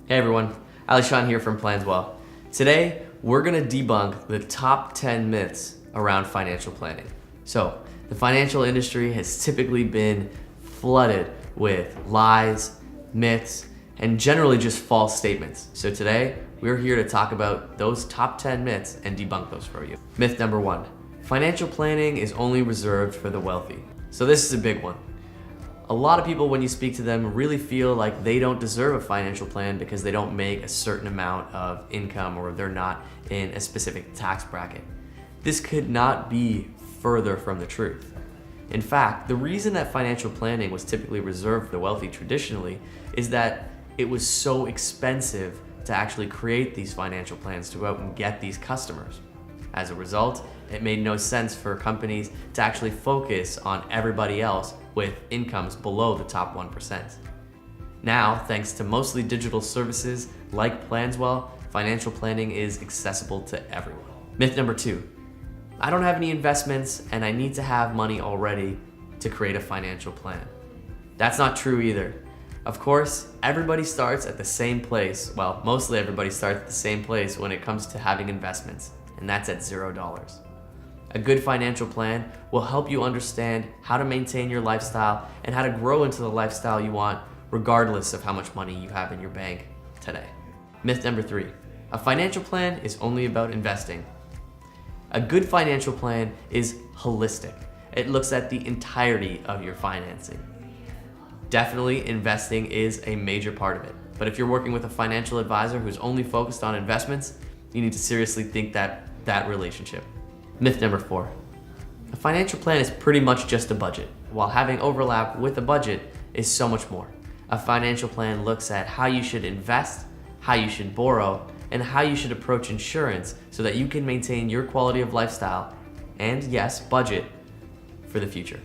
Hey everyone, Alishan here from Planswell. Today, we're gonna debunk the top 10 myths around financial planning. So, the financial industry has typically been flooded with lies, myths, and generally just false statements. So today, we're here to talk about those top 10 myths and debunk those for you. Myth number 1, financial planning is only reserved for the wealthy. So this is a big one. A lot of people, when you speak to them, really feel like they don't deserve a financial plan because they don't make a certain amount of income or they're not in a specific tax bracket. This could not be further from the truth. In fact, the reason that financial planning was typically reserved for the wealthy traditionally is that it was so expensive to actually create these financial plans to go out and get these customers. As a result, it made no sense for companies to actually focus on everybody else with incomes below the top 1%. Now, thanks to mostly digital services like Planswell, financial planning is accessible to everyone. Myth number 2, I don't have any investments and I need to have money already to create a financial plan. That's not true either. Of course, everybody starts at the same place. Well, mostly everybody starts at the same place when it comes to having investments, and that's at $0. A good financial plan will help you understand how to maintain your lifestyle and how to grow into the lifestyle you want, regardless of how much money you have in your bank today. Myth number 3, a financial plan is only about investing. A good financial plan is holistic. It looks at the entirety of your financing. Definitely, investing is a major part of it. But if you're working with a financial advisor who's only focused on investments, you need to seriously think that relationship. Myth number 4, a financial plan is pretty much just a budget, while having overlap with a budget is so much more. A financial plan looks at how you should invest, how you should borrow, and how you should approach insurance so that you can maintain your quality of lifestyle and, yes, budget for the future.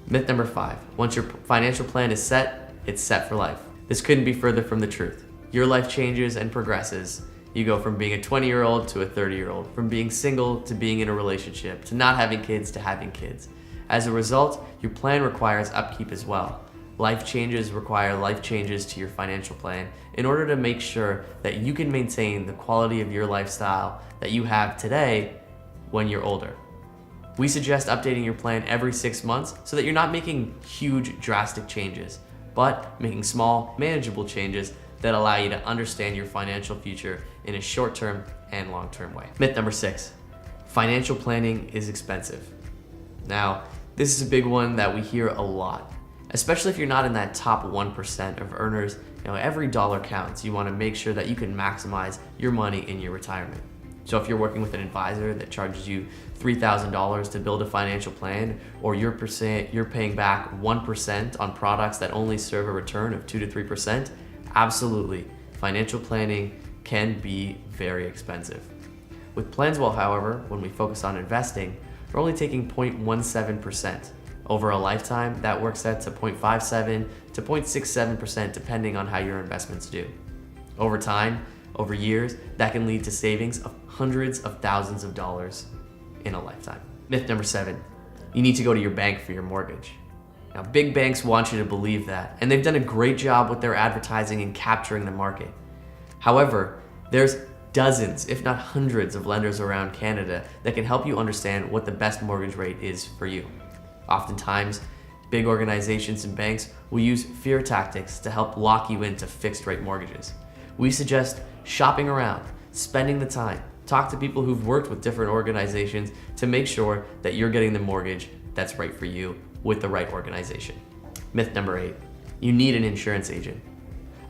Myth number 5, once your financial plan is set, it's set for life. This couldn't be further from the truth. Your life changes and progresses. You go from being a 20-year-old to a 30-year-old, from being single to being in a relationship, to not having kids to having kids. As a result, your plan requires upkeep as well. Life changes require life changes to your financial plan in order to make sure that you can maintain the quality of your lifestyle that you have today when you're older. We suggest updating your plan every 6 months so that you're not making huge, drastic changes, but making small, manageable changes that allow you to understand your financial future in a short-term and long-term way. Myth number 6, financial planning is expensive. Now, this is a big one that we hear a lot, especially if you're not in that top 1% of earners. Every dollar counts. You want to make sure that you can maximize your money in your retirement. So if you're working with an advisor that charges you $3,000 to build a financial plan, or you're paying back 1% on products that only serve a return of 2 to 3%, absolutely, financial planning can be very expensive. With Planswell, however, when we focus on investing, we're only taking 0.17%. Over a lifetime, that works out to 0.57 to 0.67% depending on how your investments do. Over time, over years, that can lead to savings of hundreds of thousands of dollars in a lifetime. Myth number 7, you need to go to your bank for your mortgage. Now, big banks want you to believe that, and they've done a great job with their advertising and capturing the market. However, there's dozens, if not hundreds, of lenders around Canada that can help you understand what the best mortgage rate is for you. Oftentimes, big organizations and banks will use fear tactics to help lock you into fixed rate mortgages. We suggest shopping around, spending the time, talk to people who've worked with different organizations to make sure that you're getting the mortgage that's right for you with the right organization. Myth number 8, you need an insurance agent.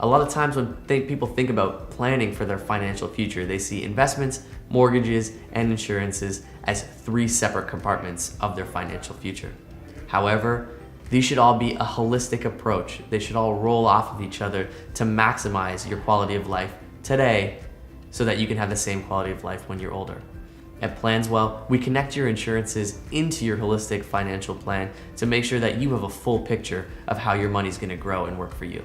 A lot of times when people think about planning for their financial future, they see investments, mortgages, and insurances as 3 separate compartments of their financial future. However, these should all be a holistic approach. They should all roll off of each other to maximize your quality of life today so that you can have the same quality of life when you're older. At Planswell, we connect your insurances into your holistic financial plan to make sure that you have a full picture of how your money's gonna grow and work for you.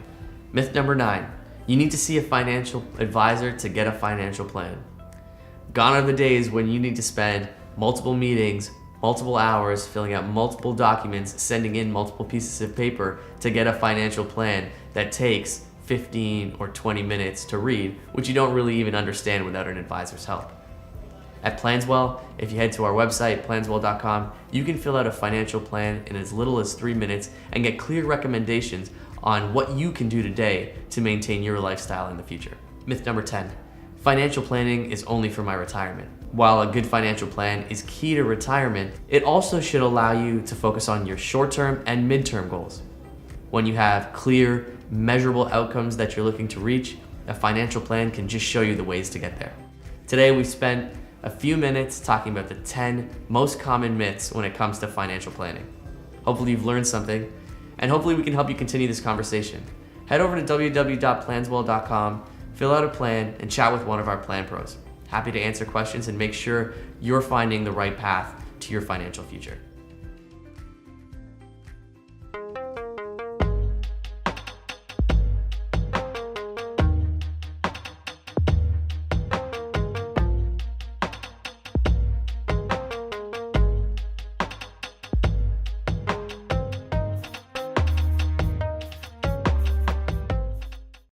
Myth number 9, you need to see a financial advisor to get a financial plan. Gone are the days when you need to spend multiple meetings, multiple hours, filling out multiple documents, sending in multiple pieces of paper to get a financial plan that takes 15 or 20 minutes to read, which you don't really even understand without an advisor's help. At Planswell, if you head to our website, planswell.com, you can fill out a financial plan in as little as 3 minutes and get clear recommendations on what you can do today to maintain your lifestyle in the future. Myth number 10, financial planning is only for my retirement. While a good financial plan is key to retirement, it also should allow you to focus on your short-term and mid-term goals. When you have clear, measurable outcomes that you're looking to reach, a financial plan can just show you the ways to get there. Today, we've spent a few minutes talking about the 10 most common myths when it comes to financial planning. Hopefully you've learned something, and hopefully we can help you continue this conversation. Head over to www.planswell.com, fill out a plan, and chat with one of our plan pros. Happy to answer questions and make sure you're finding the right path to your financial future.